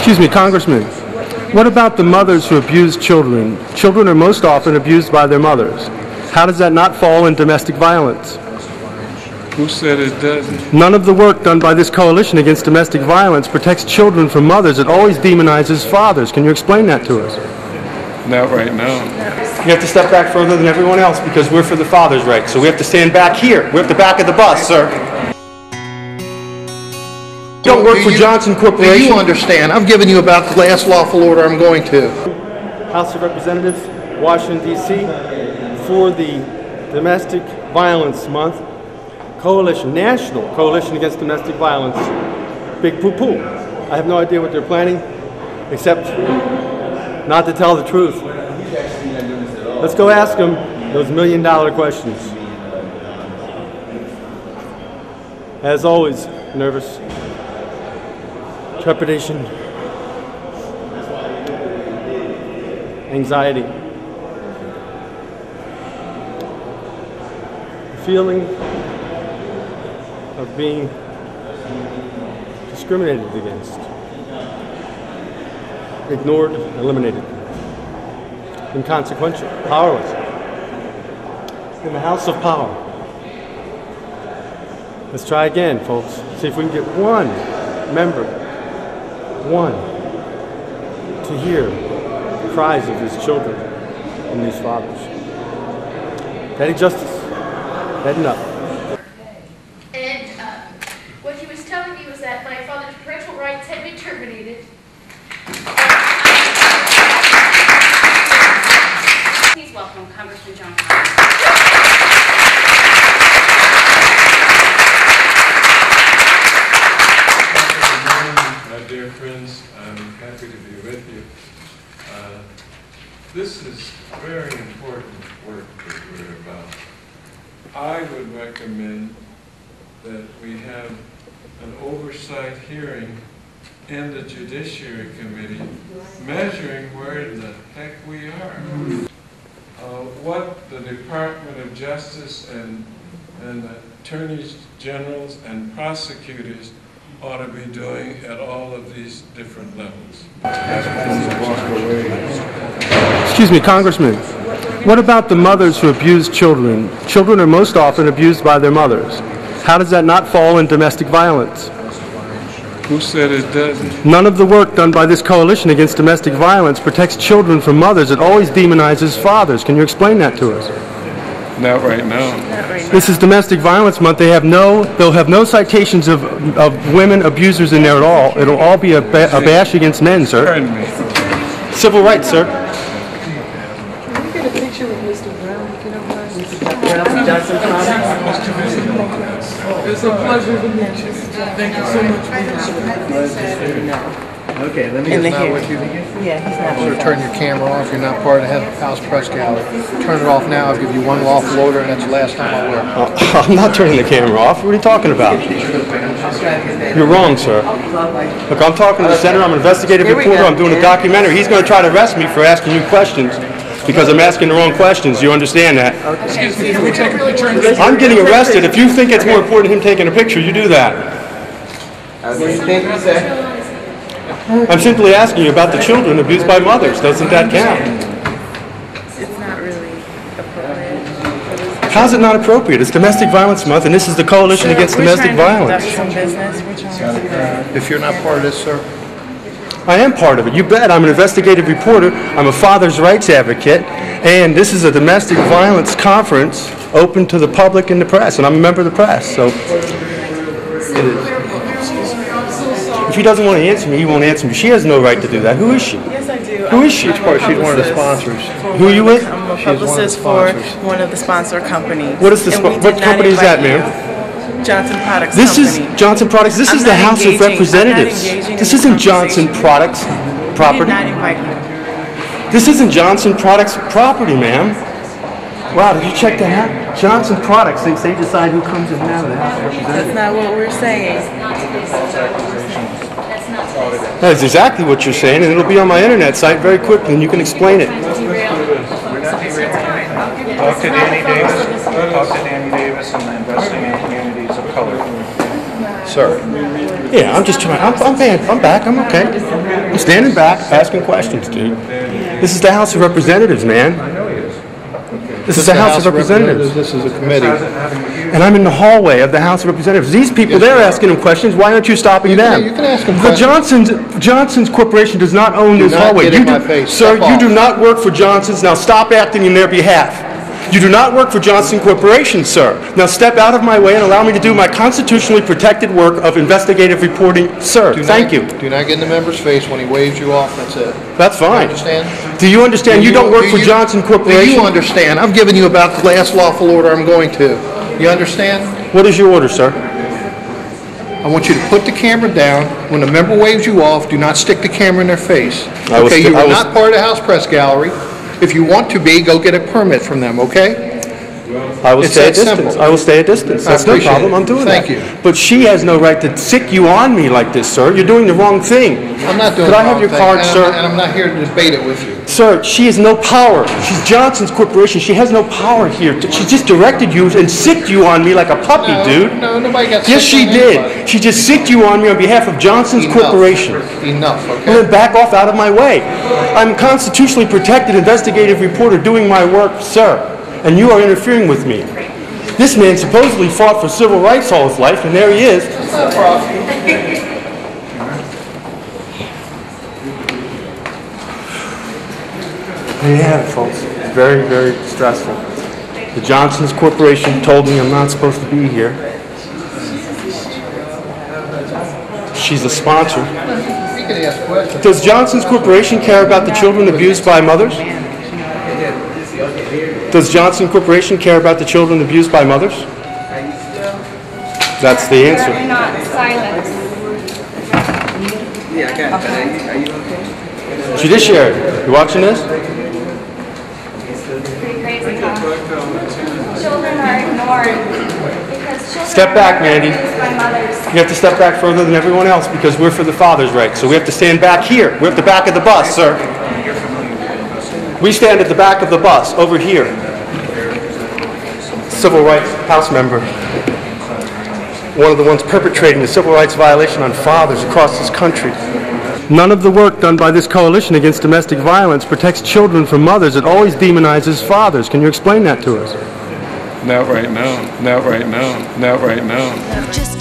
Excuse me, Congressman. What about the mothers who abuse children? Children are most often abused by their mothers. How does that not fall in domestic violence? Who said it doesn't? None of the work done by this coalition against domestic violence protects children from mothers. It always demonizes fathers. Can you explain that to us? Not right now. You have to step back further than everyone else because we're for the father's rights. So we have to stand back here. We're at the back of the bus, sir. Don't work for Johnson Corporation. Do you understand? I've given you about the last lawful order I'm going to. House of Representatives, Washington, D.C., for the Domestic Violence Month. Coalition, National Coalition Against Domestic Violence. Big poo-poo. I have no idea what they're planning, except not to tell the truth. Let's go ask them those million-dollar questions. As always, nervous, trepidation, anxiety, the feeling of being discriminated against, ignored, eliminated, inconsequential, powerless, in the house of power. Let's try again, folks. See if we can get one member, one, to hear the cries of these children and these fathers. Daddy Justice, heading up. And what he was telling me was that my father's parental rights had been terminated. Please welcome Congressman John Conyers. My dear friends, I'm happy to be with you. This is very important work that we're about. I would recommend that we have an oversight hearing in the Judiciary Committee measuring where the heck we are. What the Department of Justice and attorneys generals and prosecutors ought to be doing at all of these different levels. Excuse me, Congressman. What about the mothers who abuse children? Children are most often abused by their mothers. How does that not fall in domestic violence? Who said it doesn't? None of the work done by this coalition against domestic violence protects children from mothers. It always demonizes fathers. Can you explain that to us? Not right now. This is Domestic Violence Month. They'll have no citations of women abusers in there at all. It'll all be a bash against men, sir. Pardon me. Civil rights, sir. Can we get a picture with Mr. Brown, if you don't mind? It's a pleasure to meet you. Thank you so much for your Okay, let me just know what you think. Yeah, he's not. Sure, turn your camera off. You're not part of the House Press Gallery. Turn it off now. I'll give you one lawful order, and that's the last time I will. I'm not turning the camera off. What are you talking about? You're wrong, sir. Look, I'm talking to the senator. I'm an investigative reporter. I'm doing a documentary. He's going to try to arrest me for asking you questions because I'm asking the wrong questions. You understand that? Excuse me, can we take a picture? I'm getting arrested. If you think it's more important him taking a picture, you do that. What do you think he said? I'm simply asking you about the children abused by mothers. Doesn't that count? It's not really appropriate. How's it not appropriate? It's Domestic Violence Month, and this is the Coalition Against Domestic Violence. Some business. If you're not part of this, sir. I am part of it. You bet. I'm an investigative reporter. I'm a father's rights advocate, and this is a domestic violence conference open to the public and the press, and I'm a member of the press. So, if he doesn't want to answer me, he won't answer me. She has no right to do that. Who is she? Yes, I do. Who is she? She's one of the sponsors. Who are you with? I'm a publicist for one of the sponsor companies. What is the what company is that, ma'am? Johnson Products This Company. is Johnson Products. This is the House of Representatives. This isn't Johnson Products property. I did not invite you. This isn't Johnson Products property, ma'am. Wow, did you check that out? Johnson Products, they decide who comes in and out of the House of Representatives. That's not what we're saying. That's exactly what you're saying, and it'll be on my internet site very quickly, and you can explain it. Talk to Danny Davis. Talk to Danny Davis and the Investing in Communities of Color. Sir. Yeah, I'm just trying. I'm back. I'm okay. I'm standing back, asking questions, dude. This is the House of Representatives, man. I know he is. This is the House of Representatives. This is a committee. And I'm in the hallway of the House of Representatives. These people, they're asking him questions. Why aren't you stopping them? You can ask them The questions. Johnson's Corporation does not own this not hallway. get in my face. Sir, Step you off. do not work for Johnson's. Now stop acting in their behalf. You do not work for Johnson Corporation, sir. Now step out of my way and allow me to do my constitutionally protected work of investigative reporting, sir. Thank you. Do not get in the member's face when he waves you off. That's it. That's You fine. understand? Do you understand you don't work for Johnson Do Corporation? you understand? I'm giving you about the last lawful order I'm going to. You understand? What is your order, sir? I want you to put the camera down. When a member waves you off, do not stick the camera in their face. I will Okay, sti- you I are will not part of the House Press Gallery. If you want to be, go get a permit from them, okay? I will It's stay at that distance. simple. I will stay at distance. That's no appreciate problem. it. I'm doing Thank that. you. But she has no right to sick you on me like this, sir. You're doing the wrong thing. I'm not doing Could the I have wrong your thing, card, and sir? I'm not here to debate it with you. Sir, she has no power. She's Johnson's Corporation. She has no power here. She just directed you and sicked you on me like a puppy, dude. No, nobody got Yes, sick she on did. anybody. She just sicked you on me on behalf of Johnson's Enough. Corporation. Enough, Well, okay? then back off out of my way. I'm a constitutionally protected investigative reporter doing my work, sir, and you are interfering with me. This man supposedly fought for civil rights all his life, and there he is. It's not a problem. There you have it, folks. It's very, very stressful. The Johnson's Corporation told me I'm not supposed to be here. She's a sponsor. You can ask questions. Does Johnson's Corporation care about the children abused by mothers? Does Johnson Corporation care about the children abused by mothers? That's the answer. You're not silent. Judiciary, you watching this? Pretty crazy, huh? Children are ignored because children Step back, are Mandy. abused by mothers. You have to step back further than everyone else because we're for the father's right. So we have to stand back here. We're at the back of the bus, sir. We stand at the back of the bus, over here. Civil rights House member. One of the ones perpetrating the civil rights violation on fathers across this country. None of the work done by this coalition against domestic violence protects children from mothers. It always demonizes fathers. Can you explain that to us? Not right now. Not right now. Not right now. Just